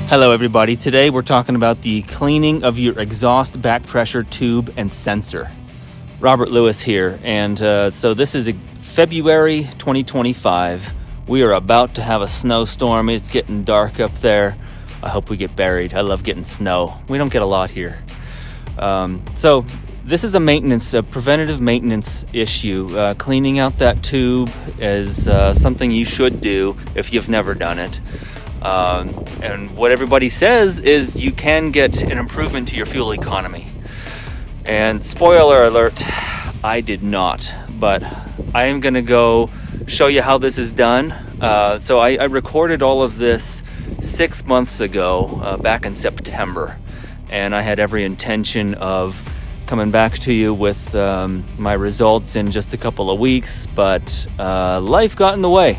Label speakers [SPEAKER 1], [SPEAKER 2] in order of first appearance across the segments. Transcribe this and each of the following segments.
[SPEAKER 1] Hello everybody, today we're talking about the cleaning of your exhaust back pressure tube and sensor. Robert Lewis here, and so this is February 2025. We are about to have a snowstorm. It's getting dark up there. I hope we get buried. I love getting snow. We don't get a lot here. So this is a preventative maintenance issue. Cleaning out that tube is something you should do if you've never done it. And what everybody says is you can get an improvement to your fuel economy. And spoiler alert, I did not, but I am going to go show you how this is done. So I recorded all of this 6 months ago, back in September, and I had every intention of coming back to you with my results in just a couple of weeks, but life got in the way.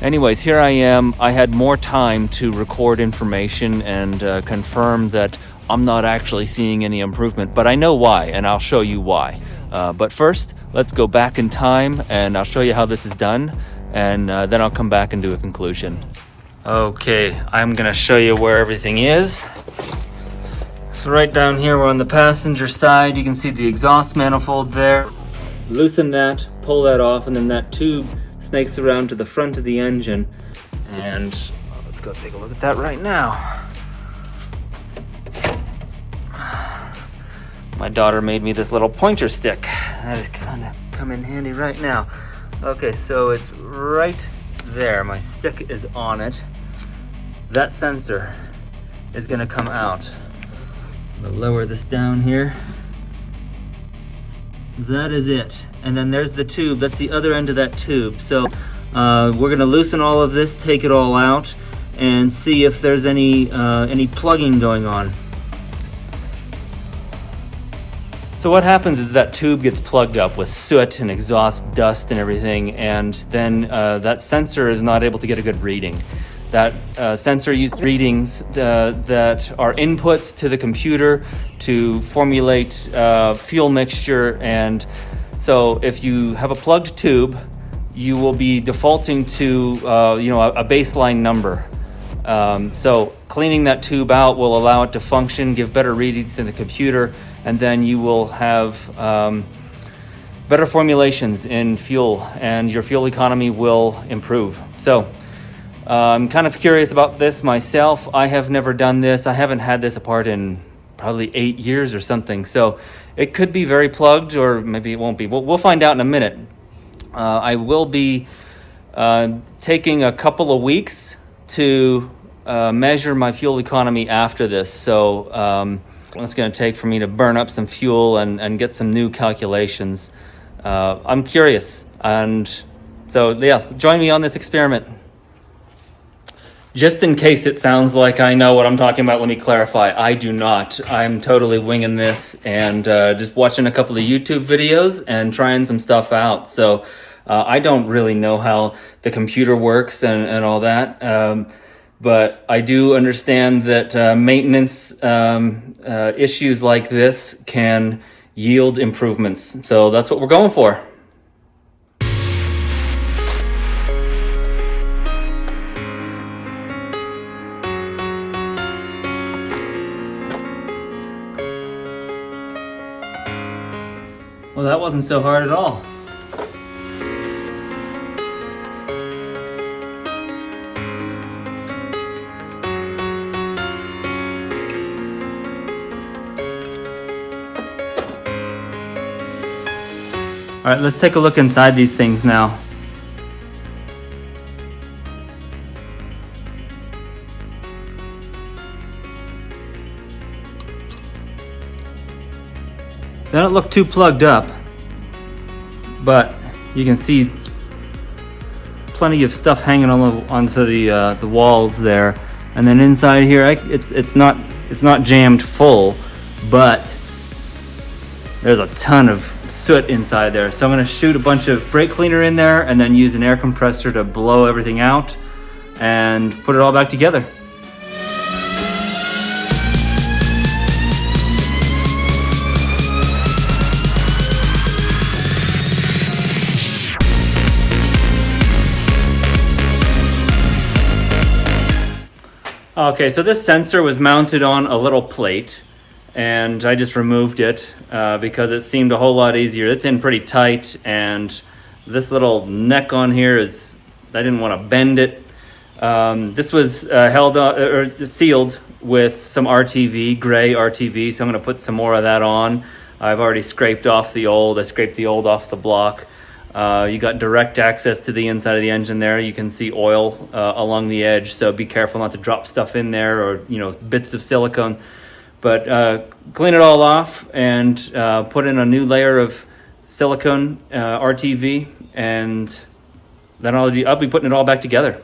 [SPEAKER 1] Anyways, here I am. I had more time to record information and confirm that I'm not actually seeing any improvement, but I know why, and I'll show you why. But first, let's go back in time, and I'll show you how this is done, and then I'll come back and do a conclusion. Okay, I'm gonna show you where everything is. So right down here, we're on the passenger side. You can see the exhaust manifold there. Loosen that, pull that off, and then that tube snakes around to the front of the engine, and let's go take a look at that right now. My daughter made me this little pointer stick. That is gonna come in handy right now. Okay, so it's right there. My stick is on it. That sensor is gonna come out. I'm gonna lower this down here. That is it. And then there's the tube. That's the other end of that tube. So we're gonna loosen all of this, take it all out, and see if there's any plugging going on. So what happens is that tube gets plugged up with soot and exhaust dust and everything, and then that sensor is not able to get a good reading. That sensor used readings that are inputs to the computer to formulate fuel mixture, and so if you have a plugged tube, you will be defaulting to a baseline number. So cleaning that tube out will allow it to function, give better readings to the computer, and then you will have better formulations in fuel, and your fuel economy will improve. So I'm kind of curious about this myself. I have never done this. I haven't had this apart in probably 8 years or something. So it could be very plugged, or maybe it won't be. We'll find out in a minute. I will be taking a couple of weeks to measure my fuel economy after this. So it's going to take for me to burn up some fuel and get some new calculations. I'm curious. And so, yeah, join me on this experiment. Just in case it sounds like I know what I'm talking about, let me clarify. I do not. I'm totally winging this and just watching a couple of YouTube videos and trying some stuff out. So I don't really know how the computer works and all that. But I do understand that maintenance issues like this can yield improvements. So that's what we're going for. Well, that wasn't so hard at all. All right, let's take a look inside these things now. They don't look too plugged up, but you can see plenty of stuff hanging onto the walls there. And then inside here, it's not jammed full, but there's a ton of soot inside there. So I'm gonna shoot a bunch of brake cleaner in there and then use an air compressor to blow everything out and put it all back together. Okay, so this sensor was mounted on a little plate, and I just removed it because it seemed a whole lot easier. It's in pretty tight, and this little neck on here is, I didn't want to bend it. This was held or sealed with some RTV, gray RTV, so I'm going to put some more of that on. I've already scraped off the old. I scraped the old off the block. You got direct access to the inside of the engine there. You can see oil along the edge, so be careful not to drop stuff in there, or bits of silicone. But clean it all off and put in a new layer of silicone RTV, and then I'll be putting it all back together.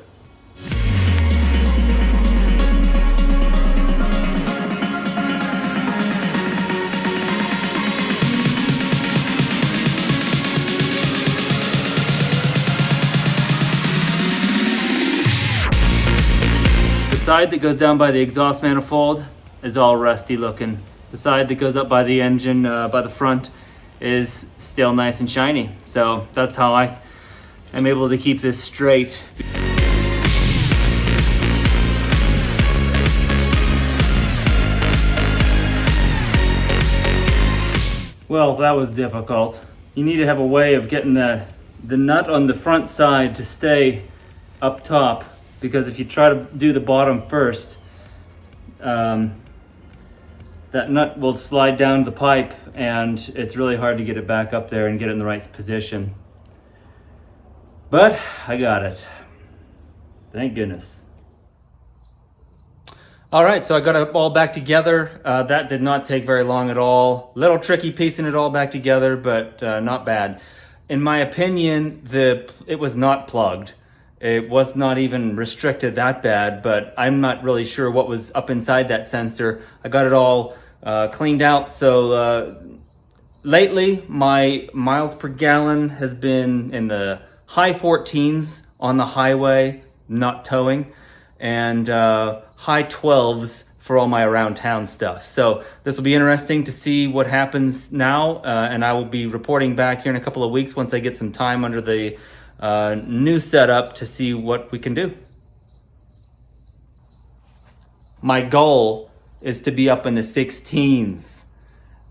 [SPEAKER 1] The side that goes down by the exhaust manifold is all rusty looking. The side that goes up by the engine, by the front, is still nice and shiny. So that's how I am able to keep this straight. Well, that was difficult. You need to have a way of getting the nut on the front side to stay up top, because if you try to do the bottom first, that nut will slide down the pipe, and it's really hard to get it back up there and get it in the right position. But I got it. Thank goodness. All right, so I got it all back together. That did not take very long at all. Little tricky piecing it all back together, but not bad. In my opinion, it was not plugged. It was not even restricted that bad, but I'm not really sure what was up inside that sensor. I got it all cleaned out. So lately, my miles per gallon has been in the high 14s on the highway, not towing, and high 12s for all my around town stuff. So this will be interesting to see what happens now, and I will be reporting back here in a couple of weeks once I get some time under the new setup to see what we can do. My goal is to be up in the 16s.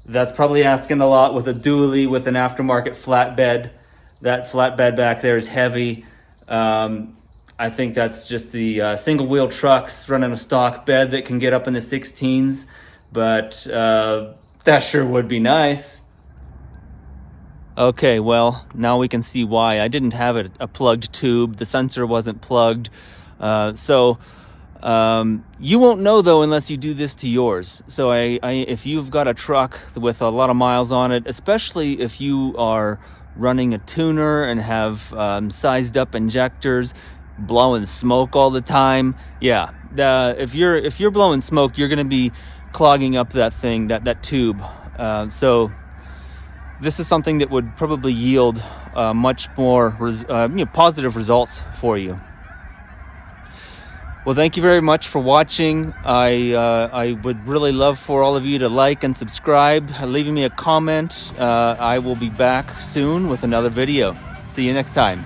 [SPEAKER 1] That's probably asking a lot with a dually with an aftermarket flatbed. That flatbed back there is heavy. I think that's just the single wheel trucks running a stock bed that can get up in the 16s, but that sure would be nice. Okay, well, now we can see why. I didn't have a plugged tube. The sensor wasn't plugged. So you won't know, though, unless you do this to yours. So if you've got a truck with a lot of miles on it, especially if you are running a tuner and have sized up injectors, blowing smoke all the time, yeah, if you're blowing smoke, you're going to be clogging up that thing, that tube. So this is something that would probably yield much more positive results for you. Well, thank you very much for watching. I would really love for all of you to like and subscribe, leaving me a comment. I will be back soon with another video. See you next time.